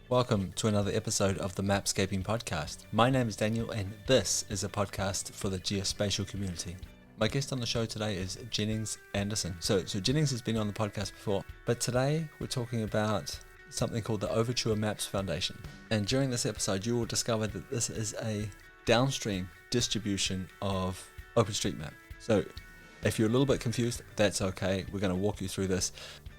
Welcome to another episode of the Mapscaping Podcast. My name is Daniel and this is a podcast for the Geospatial community. My guest on the show today is Jennings Anderson. So Jennings has been on the podcast before, but today we're talking about something called the Overture Maps Foundation. And during this episode, you will discover that this is a downstream distribution of OpenStreetMap. So if you're a little bit confused, that's okay. We're going to walk you through this.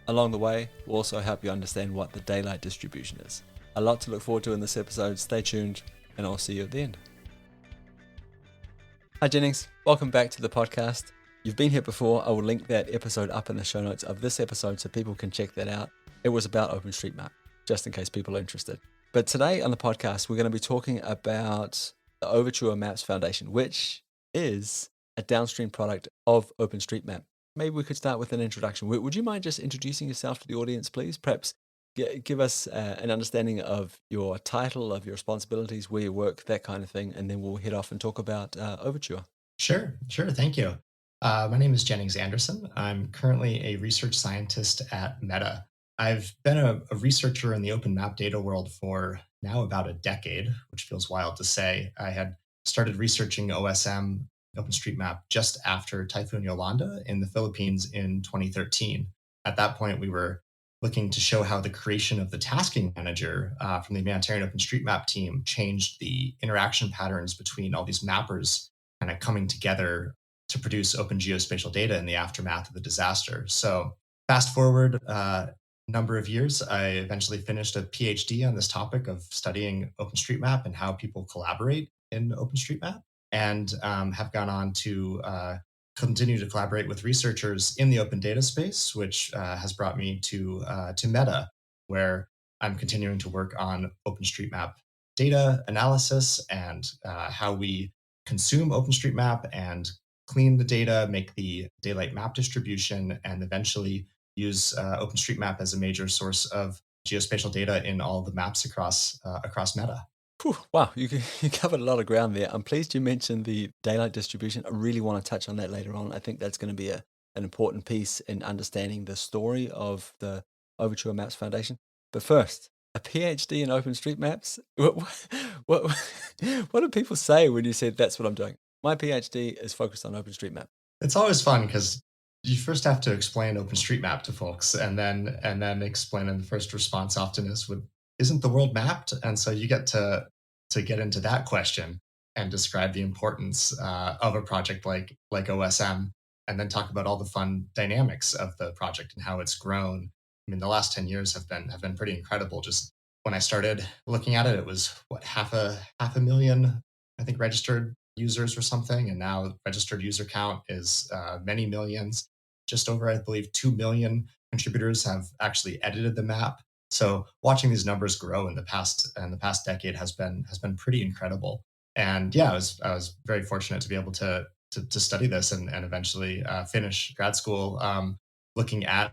Along the way, we'll also help you understand what the daylight distribution is. A lot to look forward to in this episode. Stay tuned, and I'll see you at the end. Hi, Jennings. Welcome back to the podcast. You've been here before. I will link that episode up in the show notes of this episode so people can check that out. It was about OpenStreetMap, just in case people are interested. But today on the podcast, we're going to be talking about the Overture Maps Foundation, which is a downstream product of OpenStreetMap. Maybe we could start with an introduction. Would you mind just introducing yourself to the audience, please? Perhaps give us an understanding of your title, of your responsibilities, where you work, that kind of thing, and then we'll head off and talk about Overture. Sure. Thank you. My name is Jennings Anderson. I'm currently a research scientist at Meta. I've been a researcher in the open map data world for now about a decade, which feels wild to say. I had started researching OSM, OpenStreetMap, just after Typhoon Yolanda in the Philippines in 2013. At that point, we were looking to show how the creation of the tasking manager from the humanitarian OpenStreetMap team changed the interaction patterns between all these mappers kind of coming together to produce open geospatial data in the aftermath of the disaster. So fast forward a number of years, I eventually finished a PhD on this topic of studying OpenStreetMap and how people collaborate in OpenStreetMap, and have gone on to continue to collaborate with researchers in the open data space, which has brought me to Meta, where I'm continuing to work on OpenStreetMap data analysis and how we consume OpenStreetMap and clean the data, make the daylight map distribution, and eventually use OpenStreetMap as a major source of geospatial data in all the maps across Meta. Whew, wow, you covered a lot of ground there. I'm pleased you mentioned the daylight distribution. I really want to touch on that later on. I think that's going to be an important piece in understanding the story of the Overture Maps Foundation. But first, a PhD in OpenStreetMaps? What, what do people say when you said that's what I'm doing? My PhD is focused on OpenStreetMap. It's always fun because you first have to explain OpenStreetMap to folks, and then explain. And the first response often is, "Isn't the world mapped?" And so you get to get into that question and describe the importance of a project like OSM, and then talk about all the fun dynamics of the project and how it's grown. I mean, the last 10 years have been pretty incredible. Just when I started looking at it, it was what, half a million, I think, registered users or something, and now registered user count is many millions. Just over, I believe, 2 million contributors have actually edited the map. So watching these numbers grow in the past decade has been pretty incredible. And yeah, I was very fortunate to be able to study this and eventually finish grad school looking at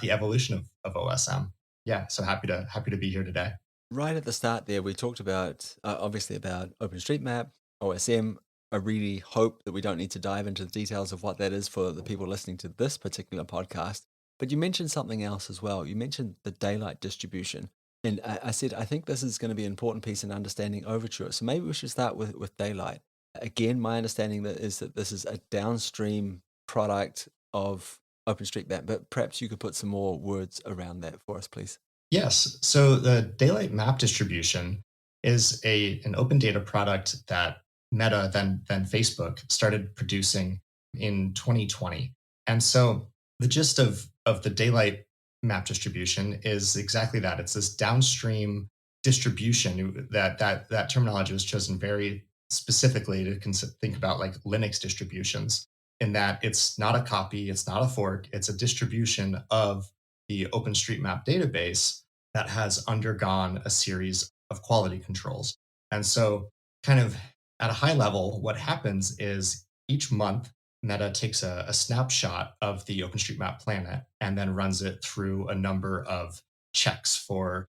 the evolution of OSM. Yeah, so happy to be here today. Right at the start there, we talked about, obviously, about OpenStreetMap, OSM. I really hope that we don't need to dive into the details of what that is for the people listening to this particular podcast. But you mentioned something else as well. You mentioned the daylight distribution. And I said, I think this is going to be an important piece in understanding Overture. So maybe we should start with daylight. Again, my understanding that is that this is a downstream product of OpenStreetMap, but perhaps you could put some more words around that for us, please. Yes. So the daylight map distribution is an open data product that Meta, then Facebook, started producing in 2020. And so the gist of the daylight map distribution is exactly that. It's this downstream distribution. That terminology was chosen very specifically to think about like Linux distributions, in that it's not a copy, it's not a fork, it's a distribution of the OpenStreetMap database that has undergone a series of quality controls. And so, kind of at a high level, what happens is each month, Meta takes a snapshot of the OpenStreetMap planet and then runs it through a number of checks for,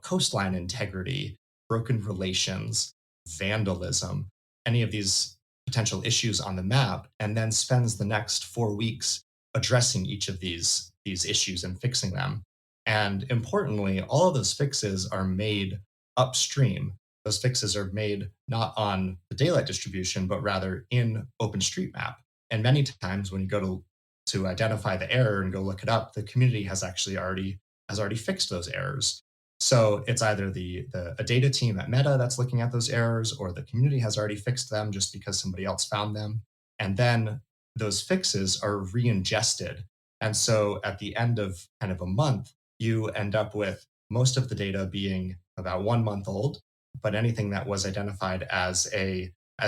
coastline integrity, broken relations, vandalism, any of these potential issues on the map, and then spends the next 4 weeks addressing each of these issues and fixing them. And importantly, all of those fixes are made upstream. Those fixes are made not on the daylight distribution, but rather in OpenStreetMap. And many times when you go to identify the error and go look it up, the community has already fixed those errors. So it's either the a data team at Meta that's looking at those errors, or the community has already fixed them just because somebody else found them. And then those fixes are re-ingested. And so at the end of kind of a month, you end up with most of the data being about 1 month old, but anything that was identified as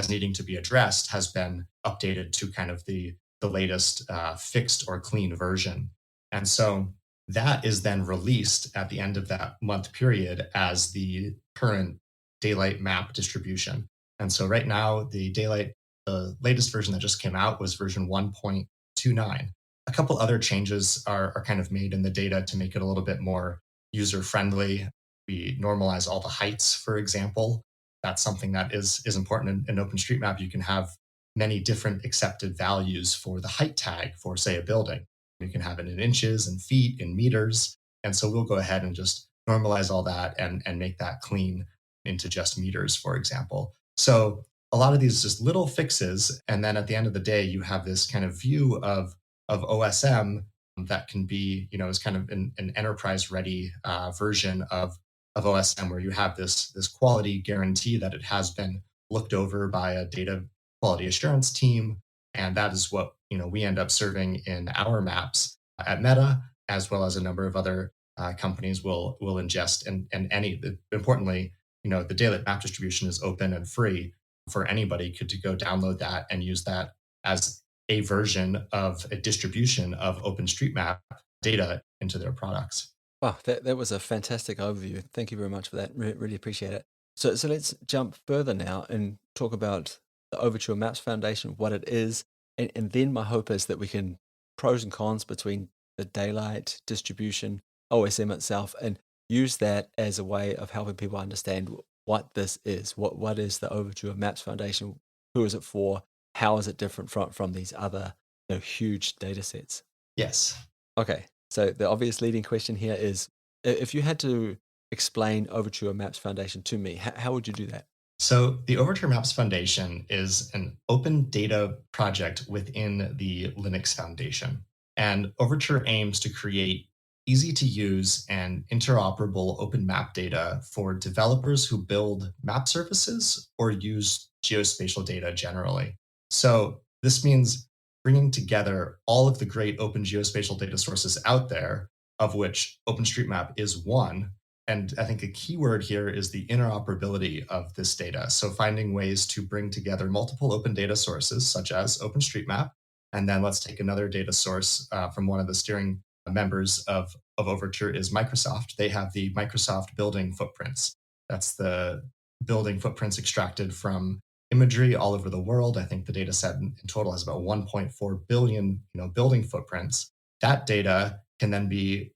needing to be addressed has been updated to kind of the latest fixed or clean version. And so that is then released at the end of that month period as the current daylight map distribution. And so right now, the latest version that just came out was version 1.29. A couple other changes are kind of made in the data to make it a little bit more user friendly. We normalize all the heights, for example. That's something that is important in OpenStreetMap. You can have many different accepted values for the height tag for, say, a building. You can have it in inches and feet and meters. And so we'll go ahead and just normalize all that and make that clean into just meters, for example. So a lot of these just little fixes. And then at the end of the day, you have this kind of view of OSM that can be, is kind of an enterprise ready version of OSM where you have this quality guarantee that it has been looked over by a data quality assurance team. And that is what, we end up serving in our maps at Meta, as well as a number of other companies will ingest. Importantly, the daily map distribution is open and free for anybody could to go download that and use that as a version of a distribution of OpenStreetMap data into their products. Wow, that was a fantastic overview. Thank you very much for that. Really appreciate it. So let's jump further now and talk about the Overture Maps Foundation, what it is, and then my hope is that we can pros and cons between the daylight distribution, OSM itself, and use that as a way of helping people understand what this is. What is the Overture Maps Foundation? Who is it for? How is it different from these other huge data sets? Yes. Okay, so the obvious leading question here is if you had to explain Overture Maps Foundation to me, how would you do that? So the Overture Maps Foundation is an open data project within the Linux Foundation. And Overture aims to create easy to use and interoperable open map data for developers who build map services or use geospatial data generally. So this means bringing together all of the great open geospatial data sources out there, of which OpenStreetMap is one. And I think a key word here is the interoperability of this data. So finding ways to bring together multiple open data sources, such as OpenStreetMap. And then let's take another data source from one of the steering members of Overture is Microsoft. They have the Microsoft building footprints. That's the building footprints extracted from imagery all over the world. I think the data set in total has about 1.4 billion, building footprints. That data can then be,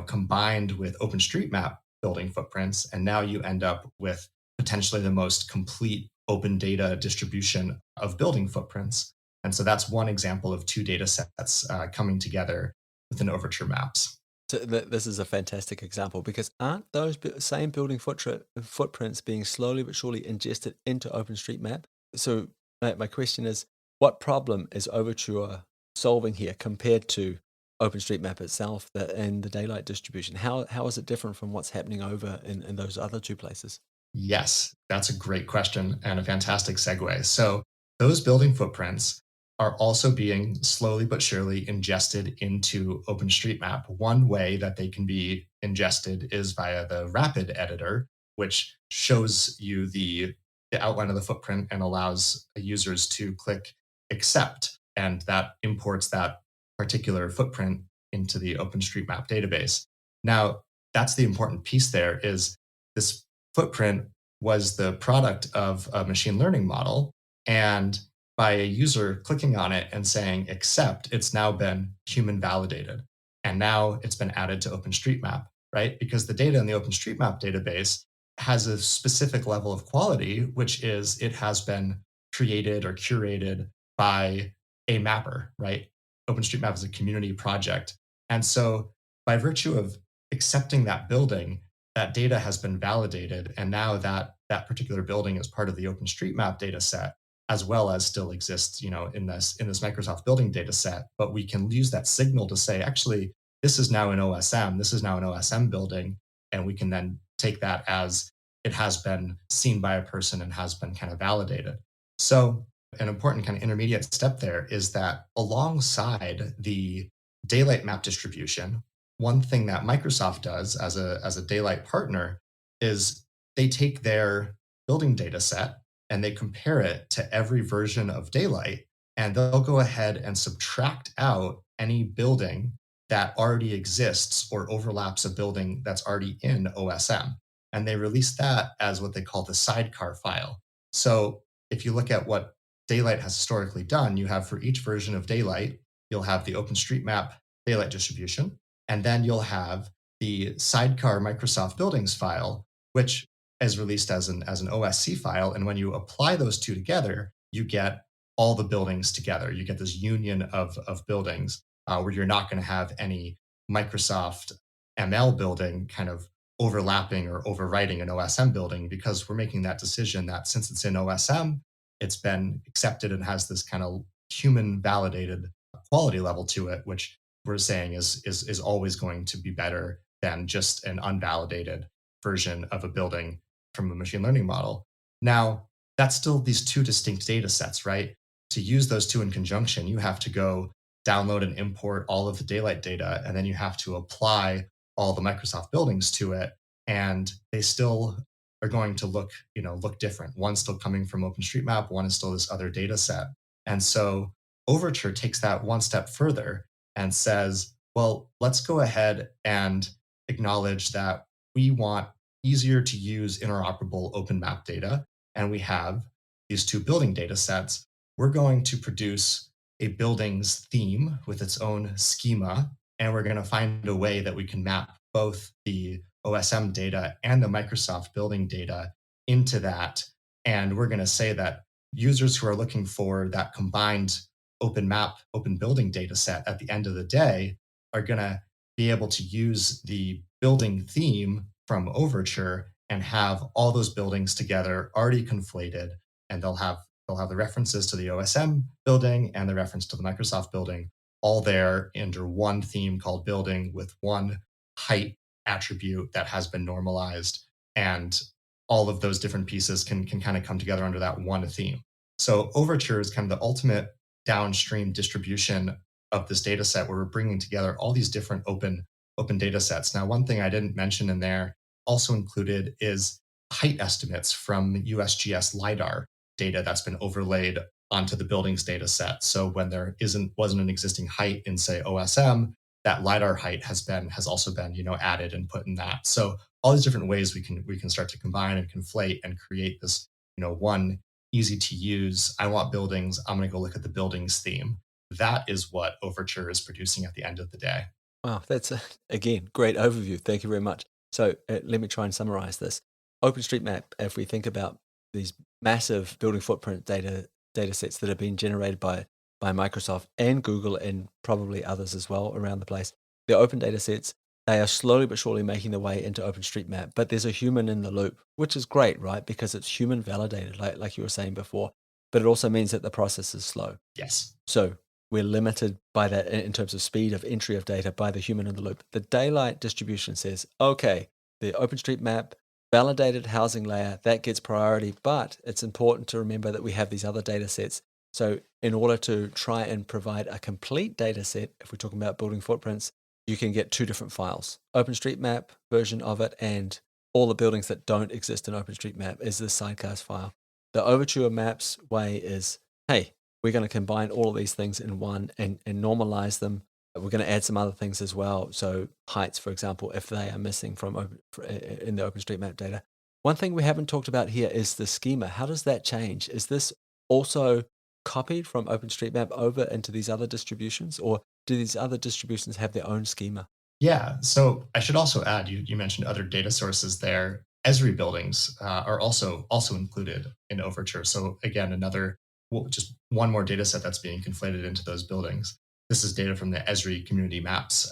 combined with OpenStreetMap building footprints, and now you end up with potentially the most complete open data distribution of building footprints. And so that's one example of two data sets coming together within Overture Maps. So this is a fantastic example because aren't those same building footprints being slowly but surely ingested into OpenStreetMap? So my question is, what problem is Overture solving here compared to OpenStreetMap itself and the daylight distribution? How is it different from what's happening over in those other two places? Yes, that's a great question and a fantastic segue. So, those building footprints are also being slowly but surely ingested into OpenStreetMap. One way that they can be ingested is via the Rapid editor, which shows you the outline of the footprint and allows users to click accept. And that imports that particular footprint into the OpenStreetMap database. Now, that's the important piece there is this footprint was the product of a machine learning model. And by a user clicking on it and saying accept, it's now been human validated. And now it's been added to OpenStreetMap, right? Because the data in the OpenStreetMap database has a specific level of quality, which is it has been created or curated by a mapper, right? OpenStreetMap is a community project. And so by virtue of accepting that building, that data has been validated, and now that particular building is part of the OpenStreetMap data set, as well as still exists, in this Microsoft building data set. But we can use that signal to say, actually, this is now an OSM, this is now an OSM building, and we can then take that as it has been seen by a person and has been kind of validated. So an important kind of intermediate step there is that alongside the daylight map distribution, one thing that Microsoft does as a daylight partner is they take their building data set and they compare it to every version of daylight, and they'll go ahead and subtract out any building that already exists or overlaps a building that's already in OSM. And they release that as what they call the sidecar file. So if you look at what Daylight has historically done, you have for each version of Daylight, you'll have the OpenStreetMap Daylight distribution, and then you'll have the sidecar Microsoft Buildings file, which is released as an OSC file. And when you apply those two together, you get all the buildings together. You get this union of buildings where you're not going to have any Microsoft ML building kind of overlapping or overwriting an OSM building, because we're making that decision that since it's in OSM, it's been accepted and has this kind of human validated quality level to it, which we're saying is always going to be better than just an unvalidated version of a building from a machine learning model. Now, that's still these two distinct data sets, right? To use those two in conjunction, you have to go download and import all of the daylight data, and then you have to apply all the Microsoft buildings to it, and they still are going to look different. One's still coming from OpenStreetMap, one is still this other data set. And so Overture takes that one step further and says, well, let's go ahead and acknowledge that we want easier to use interoperable open map data. And we have these two building data sets. We're going to produce a building's theme with its own schema, and we're going to find a way that we can map both the OSM data and the Microsoft building data into that. And we're going to say that users who are looking for that combined open map, open building data set at the end of the day are going to be able to use the building theme from Overture and have all those buildings together already conflated, and they'll have the references to the OSM building and the reference to the Microsoft building all there under one theme called building with one height attribute that has been normalized. And all of those different pieces can kind of come together under that one theme. So Overture is kind of the ultimate downstream distribution of this data set where we're bringing together all these different open data sets. Now, one thing I didn't mention in there also included is height estimates from USGS LiDAR data that's been overlaid onto the buildings data set. So when there wasn't an existing height in, say, OSM, that LiDAR height has also been, added and put in that. So all these different ways we can start to combine and conflate and create this, one easy to use. I want buildings. I'm going to go look at the buildings theme. That is what Overture is producing at the end of the day. Wow, that's again great overview. Thank you very much. So let me try and summarize this. OpenStreetMap, if we think about these massive building footprint data sets that have been generated by Microsoft and Google and probably others as well around the place, the open data sets, they are slowly but surely making their way into OpenStreetMap. But there's a human in the loop, which is great, right? Because it's human validated, like you were saying before. But it also means that the process is slow. Yes. So we're limited by that in terms of speed of entry of data by the human in the loop. The daylight distribution says, okay, the OpenStreetMap validated housing layer, that gets priority, but it's important to remember that we have these other data sets. So in order to try and provide a complete data set, if we're talking about building footprints, you can get two different files, OpenStreetMap version of it, and all the buildings that don't exist in OpenStreetMap is this sidecast file. The Overture Maps way is, hey, we're going to combine all of these things in one and normalize them. We're going to add some other things as well. So heights, for example, if they are missing in the OpenStreetMap data. One thing we haven't talked about here is the schema. How does that change? Is this also copied from OpenStreetMap over into these other distributions, or do these other distributions have their own schema? Yeah. So I should also add, you mentioned other data sources there. Esri buildings are also included in Overture. So again, just one more data set that's being conflated into those buildings. This is data from the Esri community maps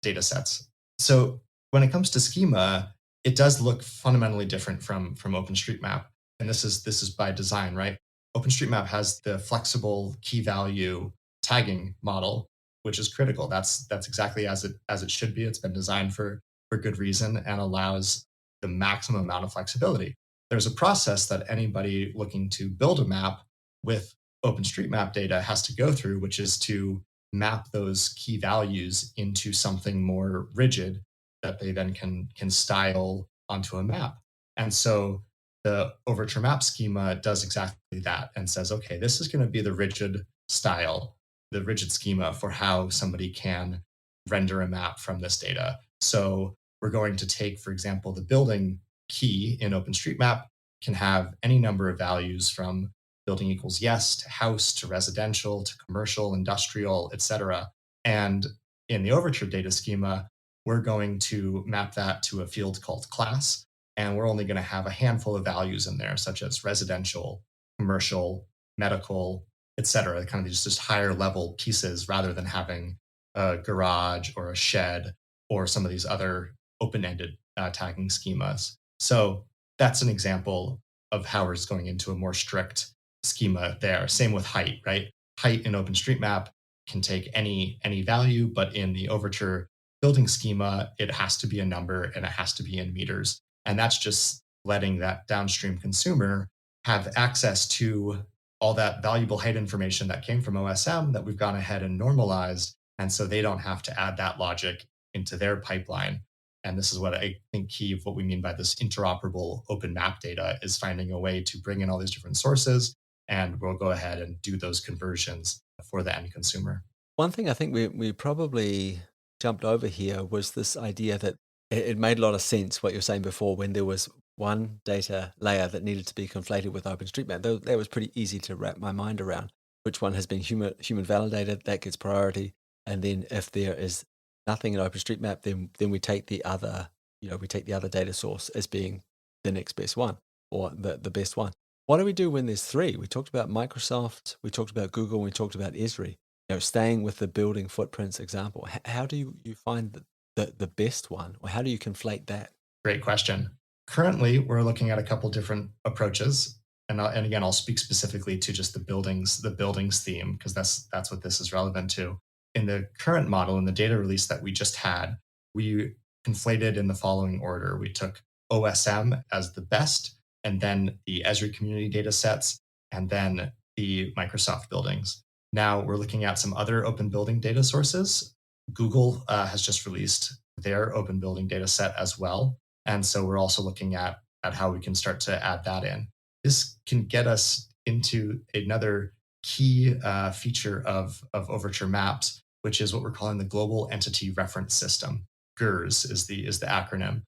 data sets. So when it comes to schema, it does look fundamentally different from OpenStreetMap, and this is by design, right? OpenStreetMap has the flexible key value tagging model, which is critical. That's exactly as it should be. It's been designed for good reason and allows the maximum amount of flexibility. There's a process that anybody looking to build a map with OpenStreetMap data has to go through, which is to map those key values into something more rigid that they then can style onto a map. And so the Overture Map schema does exactly that and says, okay, this is going to be the rigid style, the rigid schema for how somebody can render a map from this data. So we're going to take, for example, the building key in OpenStreetMap can have any number of values from building equals yes to house to residential to commercial, industrial, etc. And in the Overture data schema, we're going to map that to a field called class. And we're only going to have a handful of values in there, such as residential, commercial, medical, etc. Kind of just higher level pieces rather than having a garage or a shed or some of these other open-ended tagging schemas. So that's an example of how we're going into a more strict schema there. Same with height, right? Height in OpenStreetMap can take any value, but in the Overture building schema, it has to be a number and it has to be in meters. And that's just letting that downstream consumer have access to all that valuable height information that came from OSM that we've gone ahead and normalized. And so they don't have to add that logic into their pipeline. And this is what I think key of what we mean by this interoperable open map data is finding a way to bring in all these different sources, and we'll go ahead and do those conversions for the end consumer. One thing I think we probably jumped over here was this idea that it made a lot of sense what you were saying before when there was one data layer that needed to be conflated with OpenStreetMap. That was pretty easy to wrap my mind around. Which one has been human validated, that gets priority. And then if there is nothing in OpenStreetMap, then we take the other, we take the other data source as being the next best one or the best one. What do we do when there's three? We talked about Microsoft, we talked about Google, we talked about Esri. Staying with the building footprints example, how do you find the best one, or how do you conflate that? Great question. Currently, we're looking at a couple different approaches, and again, I'll speak specifically to just the buildings theme because that's what this is relevant to. In the current model, in the data release that we just had, we conflated in the following order. We took OSM as the best, and then the Esri community data sets, and then the Microsoft buildings. Now we're looking at some other open building data sources. Google has just released their open building data set as well. And so we're also looking at how we can start to add that in. This can get us into another key feature of Overture Maps, which is what we're calling the Global Entity Reference System. GERS is the acronym.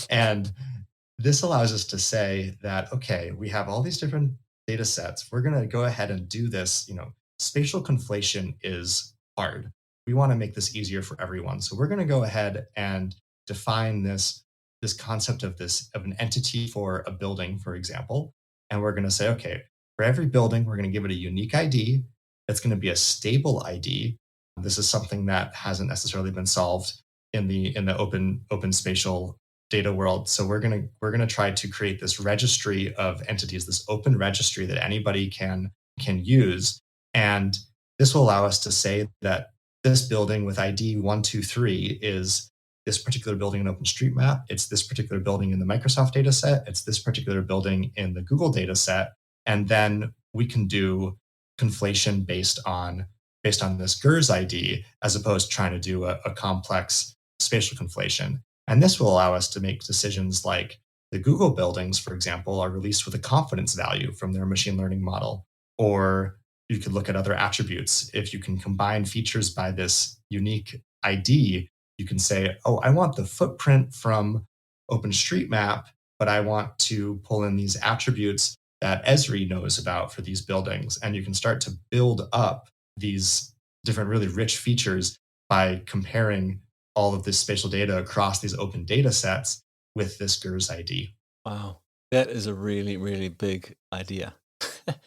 And this allows us to say that, okay, we have all these different data sets. We're going to go ahead and do this. Spatial conflation is hard. We want to make this easier for everyone. So we're going to go ahead and define this concept of an entity for a building, for example. And we're going to say, okay, for every building, we're going to give it a unique ID. It's going to be a stable ID. This is something that hasn't necessarily been solved in the open spatial data world. So we're gonna try to create this registry of entities, this open registry that anybody can use, and this will allow us to say that this building with ID 123 is this particular building in OpenStreetMap. It's this particular building in the Microsoft data set. It's this particular building in the Google data set, and then we can do conflation based on this GERS ID as opposed to trying to do a complex spatial conflation. And this will allow us to make decisions like the Google buildings, for example, are released with a confidence value from their machine learning model. Or you could look at other attributes. If you can combine features by this unique ID, you can say, oh, I want the footprint from OpenStreetMap, but I want to pull in these attributes that Esri knows about for these buildings. And you can start to build up these different really rich features by comparing all of this spatial data across these open data sets with this GERS ID. Wow, that is a really, really big idea.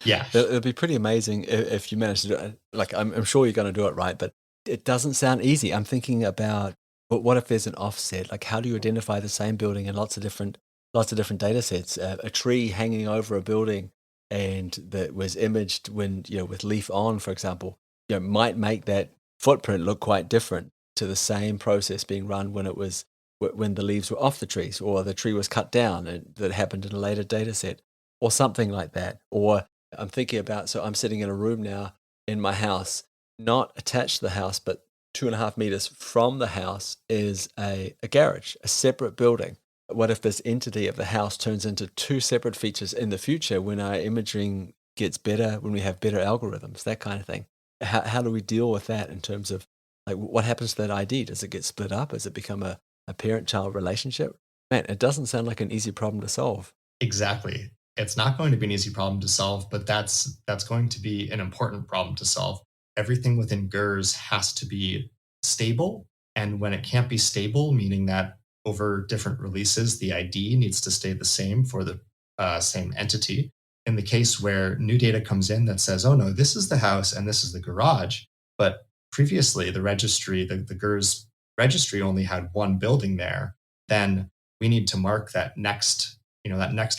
Yeah. It'll be pretty amazing if you manage to do it. Like, I'm sure you're going to do it right, but it doesn't sound easy. I'm thinking about But what if there's an offset? Like, how do you identify the same building in lots of different data sets? A tree hanging over a building and that was imaged when, with leaf on, for example, might make that footprint look quite different to the same process being run when it was when the leaves were off the trees, or the tree was cut down and that happened in a later data set, or something like that. Or I'm thinking about, so I'm sitting in a room now in my house, not attached to the house, but 2.5 meters from the house is a garage, a separate building. What if this entity of the house turns into two separate features in the future when our imaging gets better, when we have better algorithms, that kind of thing? How do we deal with that in terms of, like, what happens to that ID? Does it get split up? Does it become a parent-child relationship? Man, it doesn't sound like an easy problem to solve. Exactly. It's not going to be an easy problem to solve, but that's going to be an important problem to solve. Everything within GERS has to be stable, and when it can't be stable, meaning that over different releases, the ID needs to stay the same for the same entity. In the case where new data comes in that says, "Oh no, this is the house and this is the garage," but previously the registry, the GERS registry only had one building there, then we need to mark that next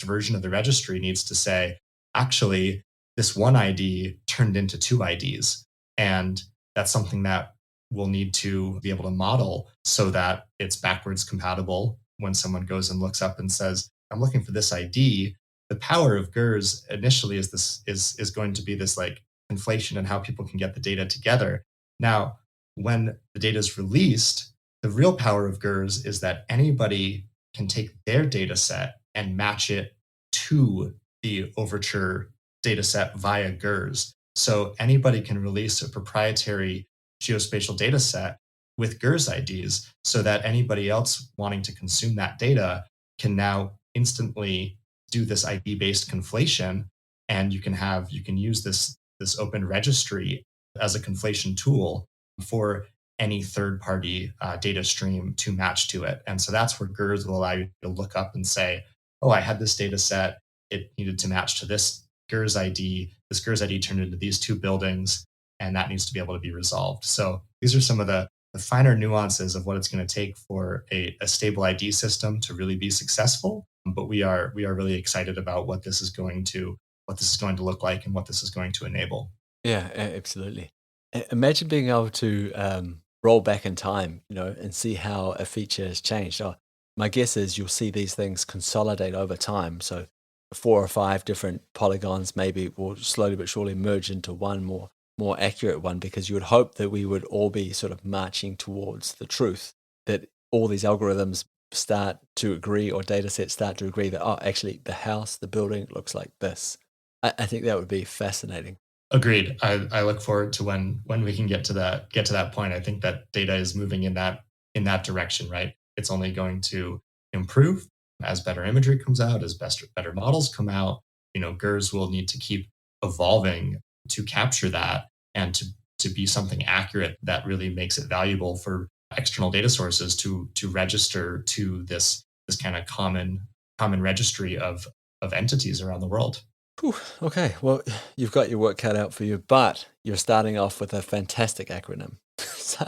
version of the registry needs to say, actually, this one ID turned into two IDs. And that's something that we'll need to be able to model so that it's backwards compatible when someone goes and looks up and says, I'm looking for this ID. The power of GERS initially is going to be this like conflation and how people can get the data together. Now, when the data is released, the real power of GERS is that anybody can take their data set and match it to the Overture data set via GERS. So anybody can release a proprietary geospatial data set with GERS IDs so that anybody else wanting to consume that data can now instantly do this ID based conflation. And you can use this open registry as a conflation tool for any third party data stream to match to it. And so that's where GERS will allow you to look up and say, oh, I had this data set. It needed to match to this GERS ID. This GERS ID turned into these two buildings, and that needs to be able to be resolved. So these are some of the finer nuances of what it's going to take for a stable ID system to really be successful. But we are really excited about what this is going to look like and what this is going to enable. Yeah, absolutely. Imagine being able to roll back in time, and see how a feature has changed. My guess is you'll see these things consolidate over time. So four or five different polygons maybe will slowly but surely merge into one more accurate one, because you would hope that we would all be sort of marching towards the truth, that all these algorithms start to agree, or data sets start to agree that, oh, actually the house, the building looks like this. I think that would be fascinating. Agreed. I look forward to when we can get to that point. I think that data is moving in that direction, right? It's only going to improve as better imagery comes out, as better models come out. GERS will need to keep evolving to capture that and to be something accurate that really makes it valuable for external data sources to register to this kind of common registry of entities around the world. Whew, okay, well, you've got your work cut out for you, but you're starting off with a fantastic acronym. So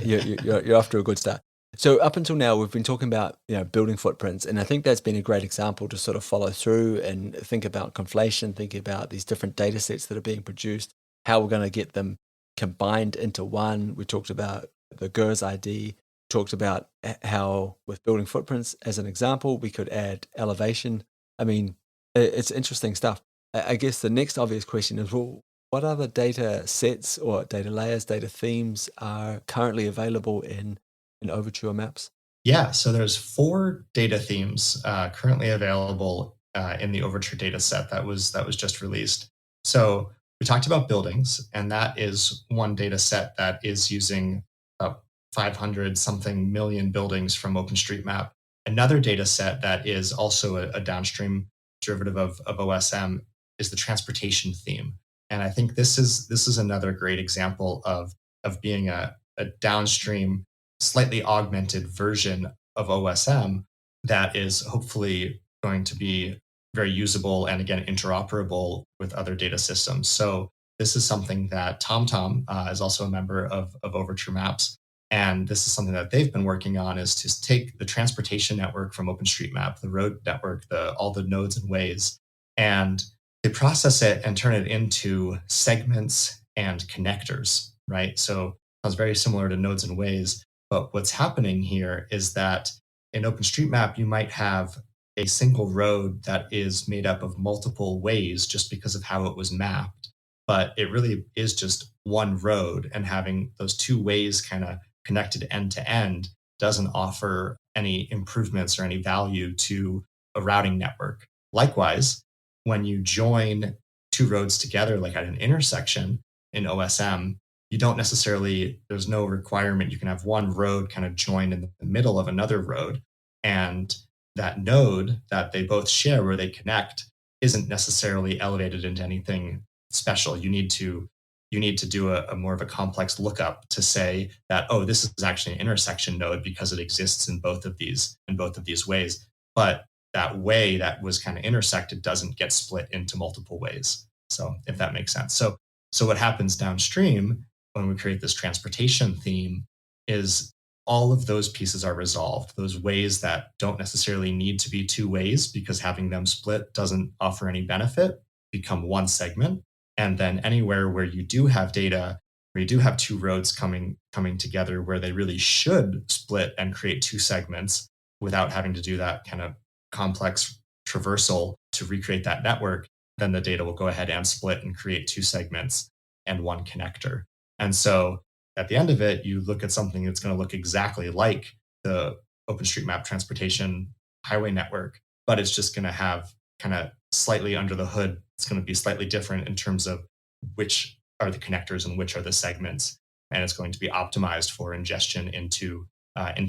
you're off to a good start. So up until now, we've been talking about building footprints, and I think that's been a great example to sort of follow through and think about conflation, thinking about these different data sets that are being produced, how we're going to get them combined into one. We talked about the GERS ID, talked about how with building footprints, as an example, we could add elevation. I mean, it's interesting stuff. I guess the next obvious question is, well, what other data sets or data layers, data themes are currently available in Overture Maps? Yeah, so there's four data themes currently available in the Overture data set that was just released. So we talked about buildings, and that is one data set that is using about 500 something million buildings from OpenStreetMap. Another data set that is also a downstream derivative of OSM is the transportation theme. And I think this is another great example of being a downstream slightly augmented version of OSM that is hopefully going to be very usable and again interoperable with other data systems. So this is something that TomTom is also a member of Overture Maps, And this is something that they've been working on, is to take the transportation network from OpenStreetMap, the road network, all the nodes and ways, and they process it and turn it into segments and connectors, right? So it's very similar to nodes and ways. But what's happening here is that in OpenStreetMap, you might have a single road that is made up of multiple ways just because of how it was mapped. But it really is just one road, and having those two ways kind of connected end to end doesn't offer any improvements or any value to a routing network. Likewise, when you join two roads together, like at an intersection in OSM, you don't necessarily, there's no requirement. You can have one road kind of joined in the middle of another road. And that node that they both share where they connect isn't necessarily elevated into anything special. You need to do a more of a complex lookup to say that, oh, this is actually an intersection node because it exists in both of these ways. But that way that was kind of intersected doesn't get split into multiple ways. So if that makes sense. So what happens downstream when we create this transportation theme is all of those pieces are resolved. Those ways that don't necessarily need to be two ways because having them split doesn't offer any benefit become one segment. And then anywhere where you do have data, where you do have two roads coming together where they really should split and create two segments without having to do that kind of complex traversal to recreate that network, then the data will go ahead and split and create two segments and one connector. And so at the end of it, you look at something that's going to look exactly like the OpenStreetMap transportation highway network, but it's just going to have kind of slightly under the hood. It's going to be slightly different in terms of which are the connectors and which are the segments, and it's going to be optimized for ingestion into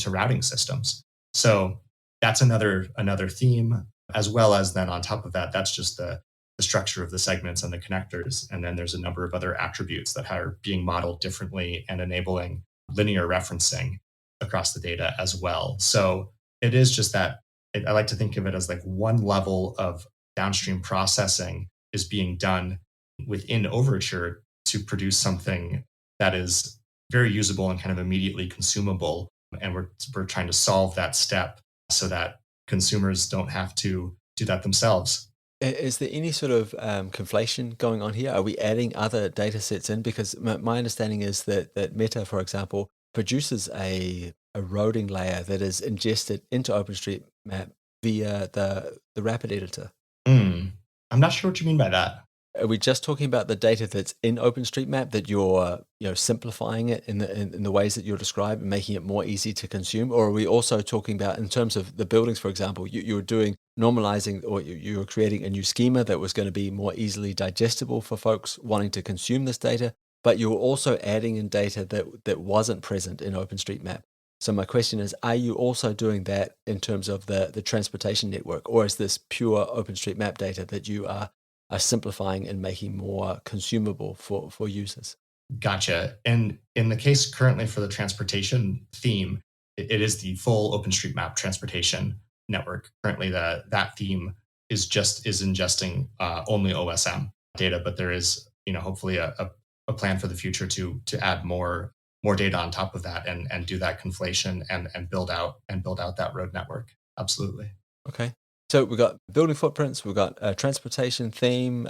routing systems. So that's another theme, as well as then on top of that, that's just the structure of the segments and the connectors. And then there's a number of other attributes that are being modeled differently and enabling linear referencing across the data as well. So it is just that I like to think of it as like one level of downstream processing is being done within Overture to produce something that is very usable and kind of immediately consumable. And we're trying to solve that step so that consumers don't have to do that themselves. Is there any sort of conflation going on here? Are we adding other data sets in? Because my understanding is that Meta, for example, produces a roading layer that is ingested into OpenStreetMap via the Rapid editor. Mm. I'm not sure what you mean by that. Are we just talking about the data that's in OpenStreetMap that you're simplifying it in the ways that you're describing, making it more easy to consume, or are we also talking about in terms of the buildings, for example, you were doing normalizing, or you were creating a new schema that was going to be more easily digestible for folks wanting to consume this data, but you were also adding in data that wasn't present in OpenStreetMap. So my question is, are you also doing that in terms of the transportation network, or is this pure OpenStreetMap data that you are simplifying and making more consumable for users? Gotcha. And in the case currently for the transportation theme, it is the full OpenStreetMap transportation network. Currently, that theme is ingesting only OSM data, but there is hopefully a plan for the future to add more data on top of that and do that conflation and build out that road network. Absolutely. Okay. So we've got building footprints, we've got a transportation theme.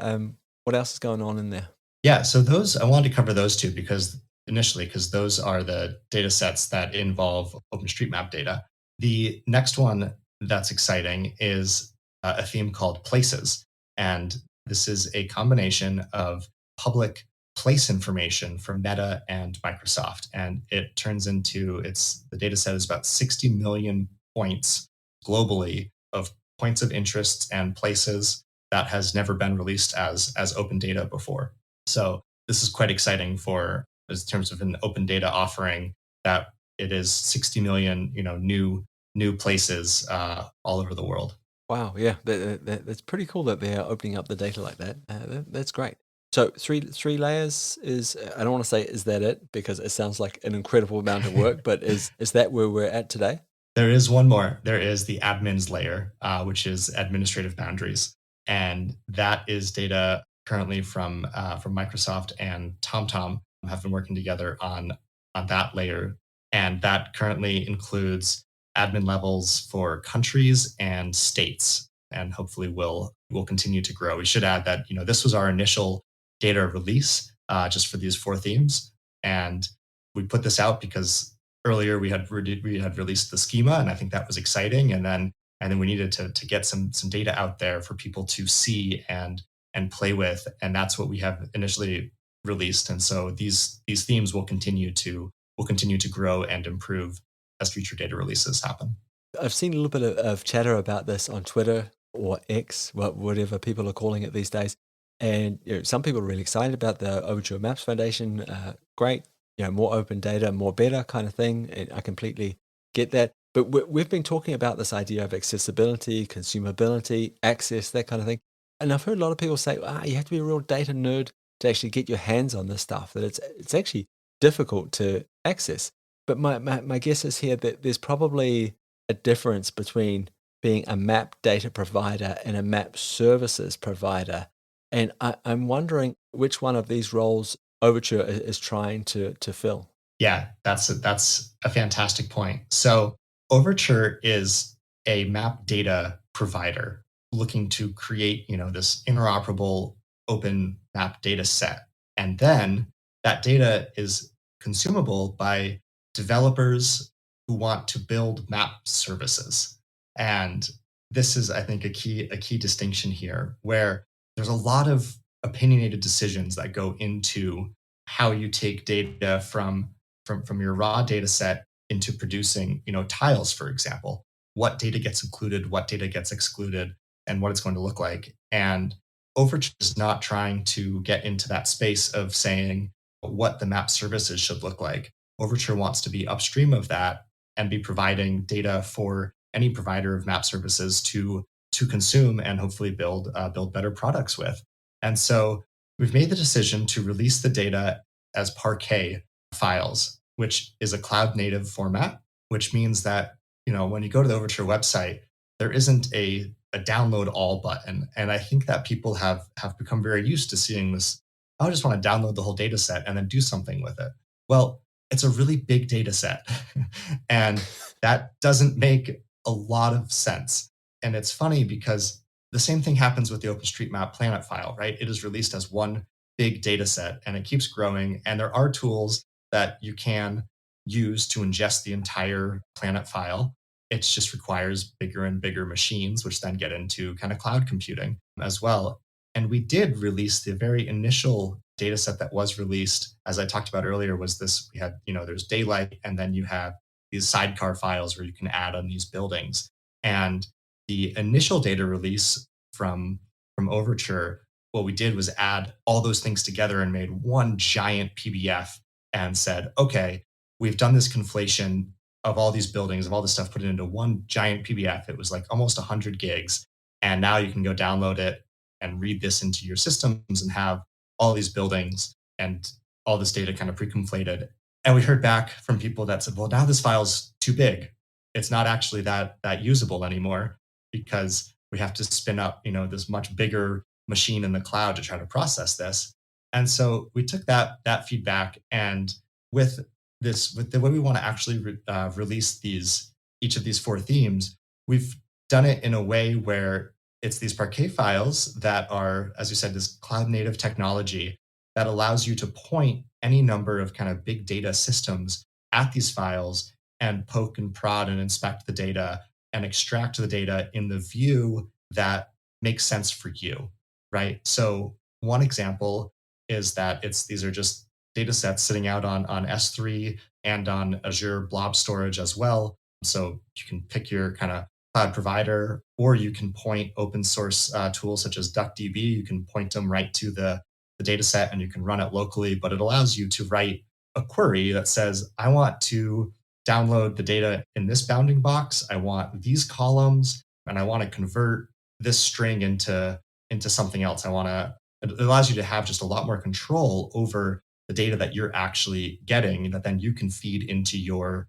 What else is going on in there? Yeah, so those I wanted to cover those two because those are the data sets that involve OpenStreetMap data. The next one that's exciting is a theme called places. And this is a combination of public place information from Meta and Microsoft. And it turns into the data set is about 60 million points globally of points of interest and places that has never been released as open data before. So this is quite exciting for in terms of an open data offering that it is 60 million, new places all over the world. Wow, yeah, that's pretty cool that they're opening up the data like that. That's great. So three layers is, I don't want to say is that it, because it sounds like an incredible amount of work, but is that where we're at today? There is one more. There is the admins layer, which is administrative boundaries, and that is data currently from Microsoft and TomTom have been working together on that layer. And that currently includes admin levels for countries and states, and hopefully will continue to grow. We should add that this was our initial data release just for these four themes, and we put this out because earlier we had released the schema, and I think that was exciting, and then we needed to get some data out there for people to see and play with, and that's what we have initially released. And so these themes will continue to grow and improve as future data releases happen. I've seen a little bit of chatter about this on Twitter or X, whatever people are calling it these days. And some people are really excited about the Overture Maps Foundation. Great, more open data, more better kind of thing. And I completely get that. But we've been talking about this idea of accessibility, consumability, access, that kind of thing. And I've heard a lot of people say, you have to be a real data nerd to actually get your hands on this stuff, that it's actually difficult to access. But my guess is here that there's probably a difference between being a map data provider and a map services provider. And I'm wondering which one of these roles Overture is trying to fill. Yeah, that's a fantastic point. So Overture is a map data provider looking to create, this interoperable open map data set. And then that data is consumable by developers who want to build map services. And this is, I think, a key distinction here, where there's a lot of opinionated decisions that go into how you take data from your raw data set into producing, tiles, for example. What data gets included, what data gets excluded, and what it's going to look like. And Overture is not trying to get into that space of saying what the map services should look like. Overture wants to be upstream of that and be providing data for any provider of map services to consume and hopefully build better products with. And so we've made the decision to release the data as Parquet files, which is a cloud native format, which means that when you go to the Overture website, there isn't a download all button. And I think that people have become very used to seeing this. I just want to download the whole data set and then do something with it. Well, it's a really big data set. And that doesn't make a lot of sense. And it's funny because the same thing happens with the OpenStreetMap planet file, right? It is released as one big data set and it keeps growing. And there are tools that you can use to ingest the entire planet file. It just requires bigger and bigger machines, which then get into kind of cloud computing as well. And we did release the very initial data set that was released, as I talked about earlier, was this we had, there's daylight, and then you have these sidecar files where you can add on these buildings. And the initial data release from Overture, what we did was add all those things together and made one giant PBF and said, okay, we've done this conflation of all these buildings, of all this stuff, put it into one giant PBF. It was like almost 100 gigs. And now you can go download it and read this into your systems and have all these buildings and all this data kind of pre-conflated. And we heard back from people that said, well, now this file's too big. It's not actually that usable anymore because we have to spin up, this much bigger machine in the cloud to try to process this. And so we took that feedback, and with the way we want to actually release each of these four themes, we've done it in a way where it's these Parquet files that are, as you said, this cloud native technology that allows you to point any number of kind of big data systems at these files and poke and prod and inspect the data and extract the data in the view that makes sense for you, right? So one example is that these are just data sets sitting out on S3 and on Azure Blob Storage as well. So you can pick your kind of cloud provider, or you can point open source tools such as DuckDB. You can point them right to the data set and you can run it locally, but it allows you to write a query that says, I want to download the data in this bounding box. I want these columns, and I want to convert this string into something else. It allows you to have just a lot more control over the data that you're actually getting that then you can feed into your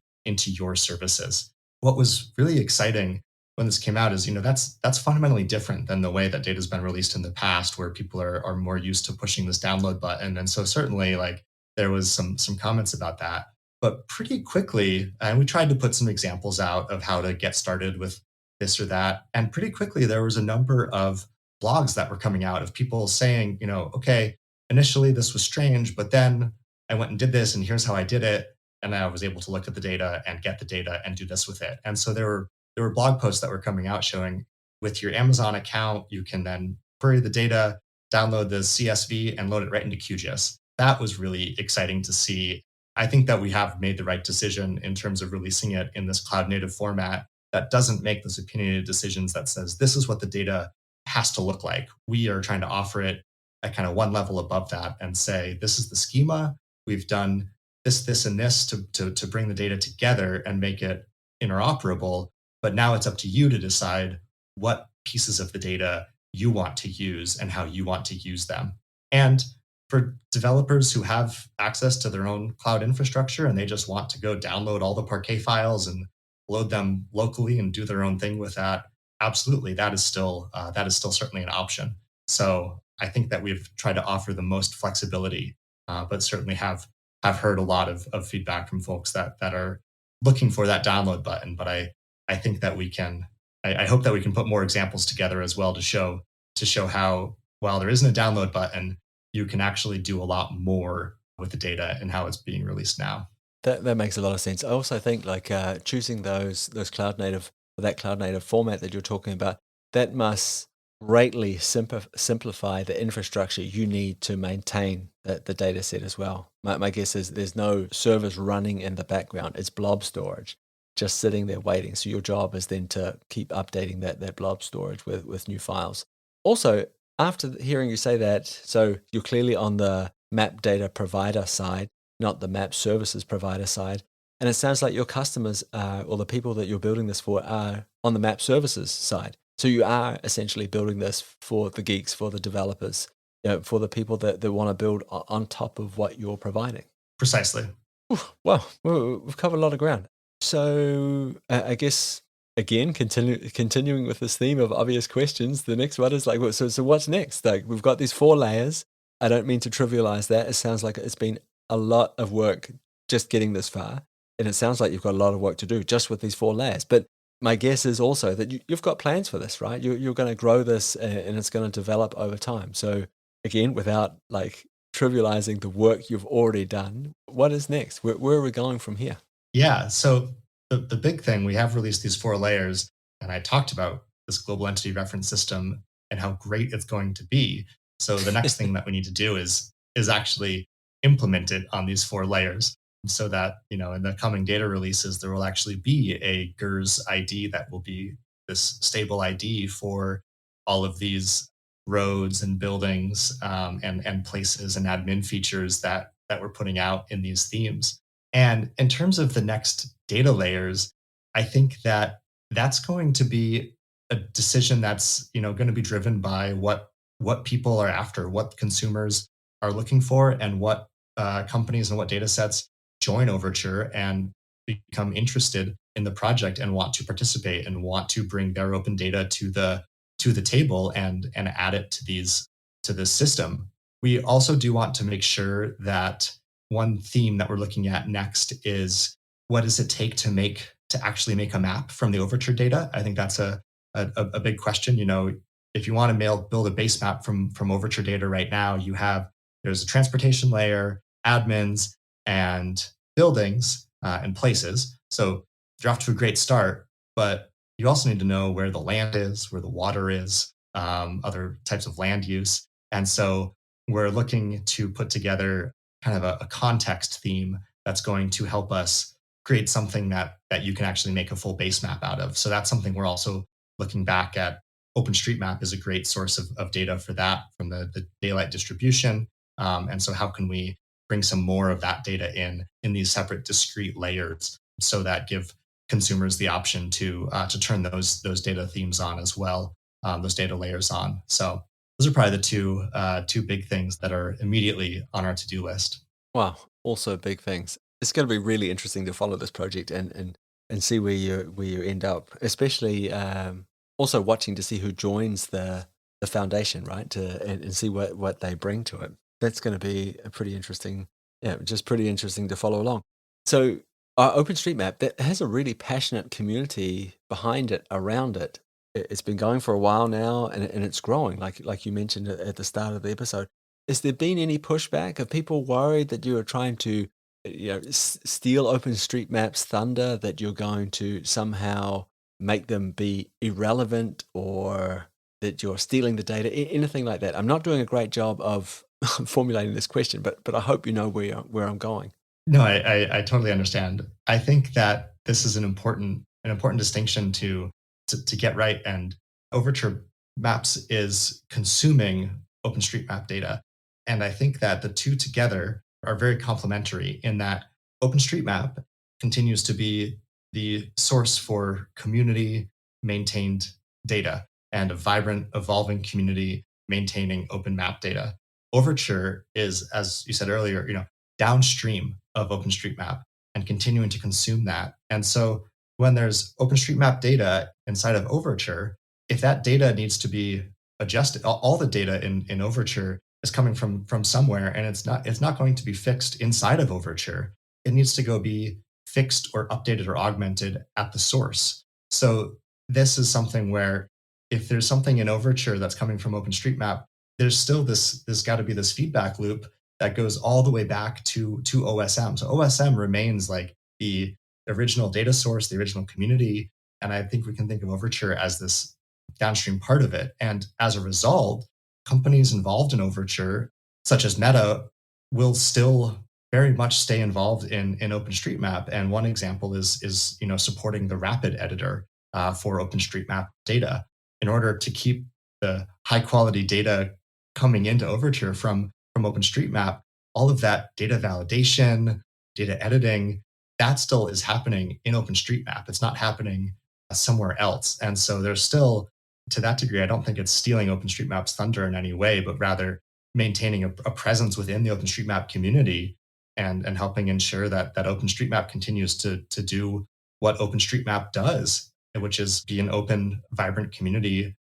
services. What was really exciting when this came out is, that's fundamentally different than the way that data has been released in the past, where people are more used to pushing this download button. And so certainly, like, there was some comments about that. But pretty quickly, and we tried to put some examples out of how to get started with this or that. And pretty quickly, there was a number of blogs that were coming out of people saying, okay, initially this was strange, but then I went and did this, and here's how I did it. And I was able to look at the data and get the data and do this with it. And so there were blog posts that were coming out showing with your Amazon account, you can then query the data, download the CSV, and load it right into QGIS. That was really exciting to see. I think that we have made the right decision in terms of releasing it in this cloud native format that doesn't make those opinionated decisions that says this is what the data has to look like. We are trying to offer it at kind of one level above that and say, this is the schema. We've done this, and this to bring the data together and make it interoperable. But now it's up to you to decide what pieces of the data you want to use and how you want to use them. And for developers who have access to their own cloud infrastructure and they just want to go download all the Parquet files and load them locally and do their own thing with that, absolutely, that is still certainly an option. So I think that we've tried to offer the most flexibility, but certainly have heard a lot of feedback from folks that are looking for that download button. But I think that we can. I hope that we can put more examples together as well to show how while there isn't a download button, you can actually do a lot more with the data and how it's being released now. That makes a lot of sense. I also think like choosing those cloud native that cloud native format that you're talking about, that must greatly simplify the infrastructure you need to maintain the data set as well. My guess is there's no servers running in the background. It's blob storage just sitting there waiting. So your job is then to keep updating that blob storage with new files. Also, after hearing you say that, so you're clearly on the map data provider side, not the map services provider side. And it sounds like your customers or the people that you're building this for are on the map services side. So you are essentially building this for the geeks, for the developers, for the people that want to build on top of what you're providing. Precisely. Well, we've covered a lot of ground. So I guess again, continuing with this theme of obvious questions, the next one is like, so what's next? Like we've got these 4 layers. I don't mean to trivialize that. It sounds like it's been a lot of work just getting this far, and it sounds like you've got a lot of work to do just with these 4 layers. But my guess is also that you've got plans for this, right? You're going to grow this, and it's going to develop over time. So again, without like trivializing the work you've already done, what is next? Where are we going from here? Yeah. So the big thing, we have released these 4 layers, and I talked about this global entity reference system and how great it's going to be. So the next thing that we need to do is actually implement it on these 4 layers so that, in the coming data releases, there will actually be a GERS ID that will be this stable ID for all of these roads and buildings, and places and admin features that we're putting out in these themes. And in terms of the next data layers, I think that that's going to be a decision that's going to be driven by what people are after, what consumers are looking for, and what companies and what data sets join Overture and become interested in the project and want to participate and want to bring their open data to the table and add it to this system. We also do want to make sure that one theme that we're looking at next is what does it take to actually make a map from the Overture data? I think that's a big question. If you want to build a base map from Overture data right now, there's a transportation layer, admins, and buildings and places. So you're off to a great start, but you also need to know where the land is, where the water is, other types of land use. And so we're looking to put together kind of a context theme that's going to help us create something that you can actually make a full base map out of. So that's something we're also looking back at. OpenStreetMap is a great source of data for that from the daylight distribution. And so how can we bring some more of that data in these separate discrete layers so that give consumers the option to turn those data themes on as well, those data layers on. So those are probably the two big things that are immediately on our to-do list. Wow, also big things. It's going to be really interesting to follow this project and see where you end up, especially also watching to see who joins the foundation, right? And see what they bring to it. That's going to be a pretty interesting, yeah, just pretty interesting to follow along. So OpenStreetMap that has a really passionate community behind it, around it. It's been going for a while now, and it's growing, like you mentioned at the start of the episode. Has there been any pushback? Are people worried that you are trying to, steal OpenStreetMap's thunder? That you're going to somehow make them be irrelevant, or that you're stealing the data? Anything like that? I'm not doing a great job of formulating this question, but I hope you know where I'm going. No, I totally understand. I think that this is an important distinction to get right. And Overture Maps is consuming OpenStreetMap data, and I think that the two together are very complementary in that OpenStreetMap continues to be the source for community maintained data and a vibrant, evolving community maintaining open map data. Overture is, as you said earlier, downstream of OpenStreetMap and continuing to consume that. And so when there's OpenStreetMap data inside of Overture, if that data needs to be adjusted, all the data in Overture is coming from somewhere, and it's not going to be fixed inside of Overture. It needs to go be fixed or updated or augmented at the source. So this is something where if there's something in Overture that's coming from OpenStreetMap, there's still this got to be this feedback loop that goes all the way back to OSM. So OSM remains like the original data source, the original community, and I think we can think of Overture as this downstream part of it. And as a result, companies involved in Overture, such as Meta, will still very much stay involved in OpenStreetMap. And one example is supporting the Rapid editor for OpenStreetMap data in order to keep the high quality data coming into Overture from OpenStreetMap, all of that data validation, data editing, that still is happening in OpenStreetMap. It's not happening somewhere else. And so there's still, to that degree, I don't think it's stealing OpenStreetMap's thunder in any way, but rather maintaining a presence within the OpenStreetMap community and helping ensure that OpenStreetMap continues to do what OpenStreetMap does, which is be an open, vibrant community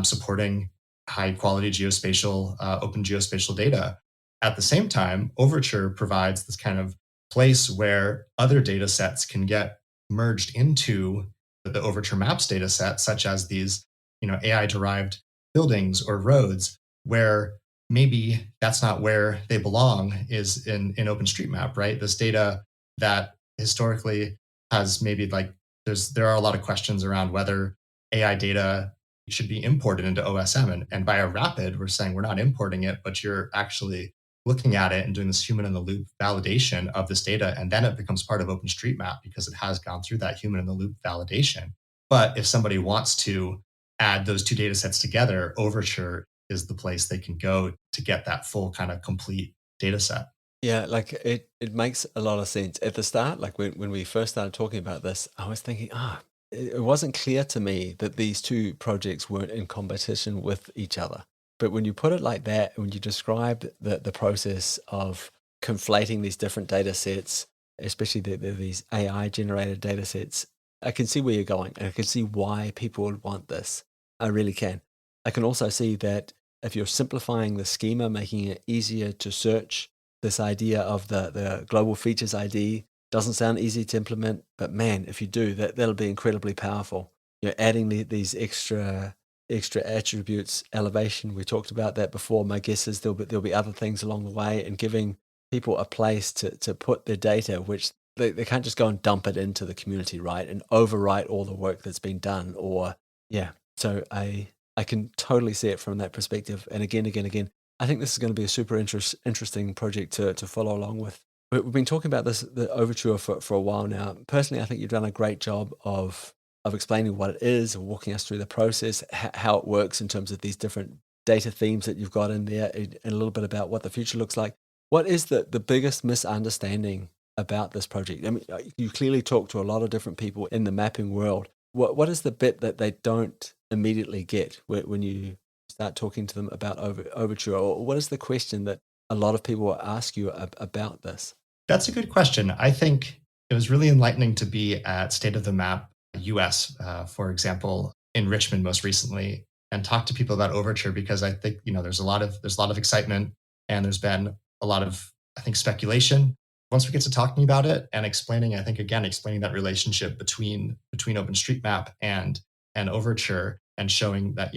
supporting high quality geospatial, open geospatial data. At the same time, Overture provides this kind of place where other data sets can get merged into the Overture Maps data set, such as these, AI derived buildings or roads, where maybe that's not where they belong is in OpenStreetMap, right? This data that historically has maybe like there are a lot of questions around whether AI data should be imported into OSM. And by a rapid, we're saying we're not importing it, but you're actually looking at it and doing this human in the loop validation of this data. And then it becomes part of OpenStreetMap because it has gone through that human in the loop validation. But if somebody wants to add those two data sets together, Overture is the place they can go to get that full kind of complete data set. Yeah, like it makes a lot of sense. At the start, like when we first started talking about this, I was thinking, it wasn't clear to me that these two projects weren't in competition with each other. But when you put it like that, when you describe the process of conflating these different data sets, especially these AI generated data sets, I can see where you're going, and I can see why people would want this. I really can. I can also see that if you're simplifying the schema, making it easier to search, this idea of the global features ID doesn't sound easy to implement, but man, if you do, that'll be incredibly powerful. You're adding these extra attributes, elevation. We talked about that before. My guess is there'll be other things along the way, and giving people a place to put their data, which they can't just go and dump it into the community, right, and overwrite all the work that's been done. Or yeah, so I can totally see it from that perspective. And again, I think this is going to be a super interesting project to follow along with. We've been talking about the Overture for a while now. Personally, I think you've done a great job of explaining what it is, or walking us through the process, how it works in terms of these different data themes that you've got in there, and a little bit about what the future looks like. What is the biggest misunderstanding about this project? I mean, you clearly talk to a lot of different people in the mapping world. What is the bit that they don't immediately get when you start talking to them about Overture, or what is the question that a lot of people will ask you about this? That's a good question. I think it was really enlightening to be at State of the Map US, for example, in Richmond most recently, and talk to people about Overture because I think there's a lot of excitement, and there's been a lot of, I think, speculation once we get to talking about it and explaining, I think again, explaining that relationship between OpenStreetMap and Overture, and showing that,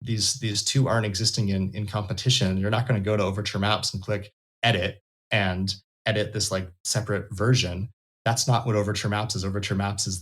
these two aren't existing in competition. You're not going to go to Overture Maps and click edit and edit this like separate version. That's not what Overture Maps is. Overture Maps is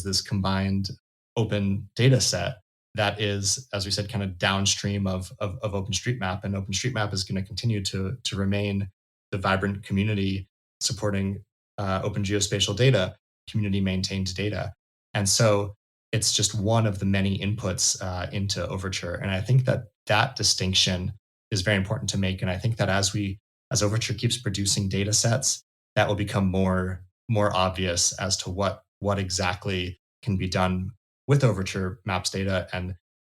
this combined open data set that is, as we said, kind of downstream of OpenStreetMap, and OpenStreetMap is going to continue to remain the vibrant community supporting open geospatial data, community maintained data. And so it's just one of the many inputs into Overture. And I think that that distinction is very important to make. And I think that as Overture keeps producing data sets, that will become more obvious as to what exactly can be done with Overture Maps data,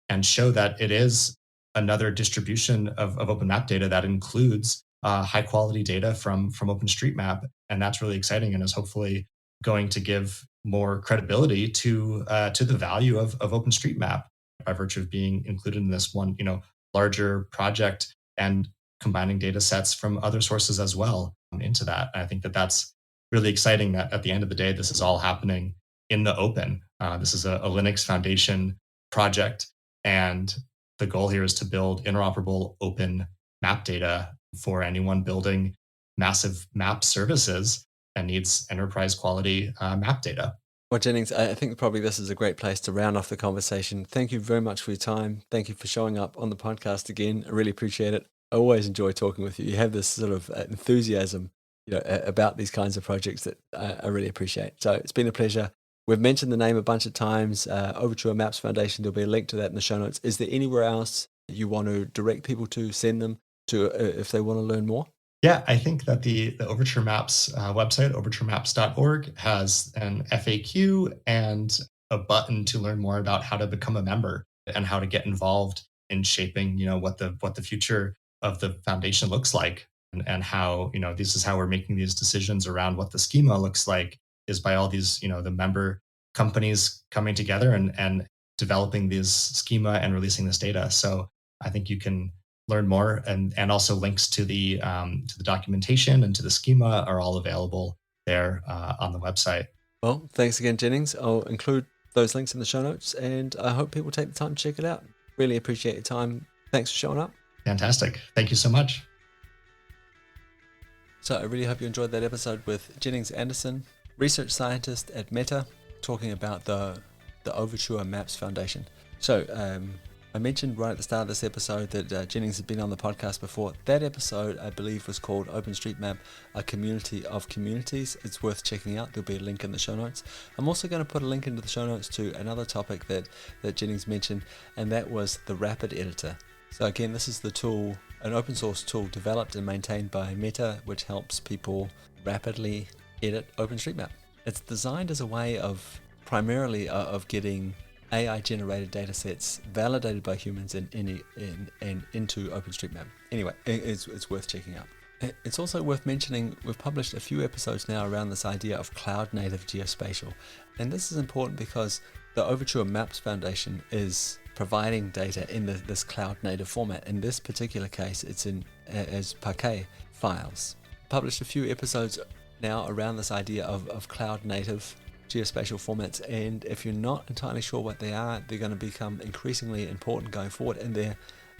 and show that it is another distribution of open map data that includes high quality data from OpenStreetMap. And that's really exciting, and is hopefully going to give more credibility to the value of OpenStreetMap by virtue of being included in this one, larger project, and combining data sets from other sources as well into that. And I think that that's really exciting, that at the end of the day, this is all happening in the open. This is a Linux Foundation project, and the goal here is to build interoperable open map data for anyone building massive map services and needs enterprise quality map data. Well, Jennings, I think probably this is a great place to round off the conversation. Thank you very much for your time. Thank you for showing up on the podcast again. I really appreciate it. I always enjoy talking with you. You have this sort of enthusiasm, about these kinds of projects that I really appreciate. So it's been a pleasure. We've mentioned the name a bunch of times, Overture Maps Foundation. There'll be a link to that in the show notes. Is there anywhere else you want to direct people to, send them to if they want to learn more? Yeah, I think that the Overture Maps website, overturemaps.org, has an FAQ and a button to learn more about how to become a member and how to get involved in shaping, what the future of the foundation looks like, and how, this is how we're making these decisions around what the schema looks like, is by all these, the member companies coming together and developing these schema and releasing this data. So I think you can learn more, and also links to the documentation and to the schema are all available there on the website. Well, thanks again, Jennings. I'll include those links in the show notes, and I hope people take the time to check it out. Really appreciate your time. Thanks for showing up. Fantastic. Thank you so much. So I really hope you enjoyed that episode with Jennings Anderson, research scientist at Meta, talking about the Overture Maps Foundation. So I mentioned right at the start of this episode that Jennings had been on the podcast before. That episode, I believe, was called OpenStreetMap, a Community of Communities. It's worth checking out. There'll be a link in the show notes. I'm also going to put a link into the show notes to another topic that Jennings mentioned, and that was the Rapid Editor. So again, this is the tool, an open source tool developed and maintained by Meta, which helps people rapidly edit OpenStreetMap. It's designed as a way of primarily of getting AI-generated data sets validated by humans into OpenStreetMap. Anyway, it's worth checking out. It's also worth mentioning we've published a few episodes now around this idea of cloud-native geospatial. And this is important because the Overture Maps Foundation is providing data in this cloud-native format. In this particular case, it's as Parquet files. Published a few episodes now around this idea of cloud-native geospatial formats, and if you're not entirely sure what they are, they're going to become increasingly important going forward, and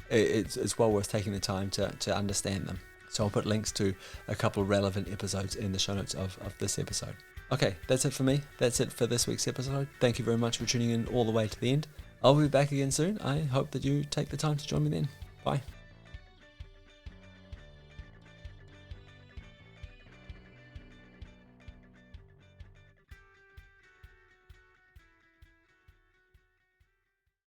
it's well worth taking the time to understand them. So I'll put links to a couple of relevant episodes in the show notes of this episode. Okay, that's it for me. That's it for this week's episode. Thank you very much for tuning in all the way to the end. I'll be back again soon. I hope that you take the time to join me then. Bye.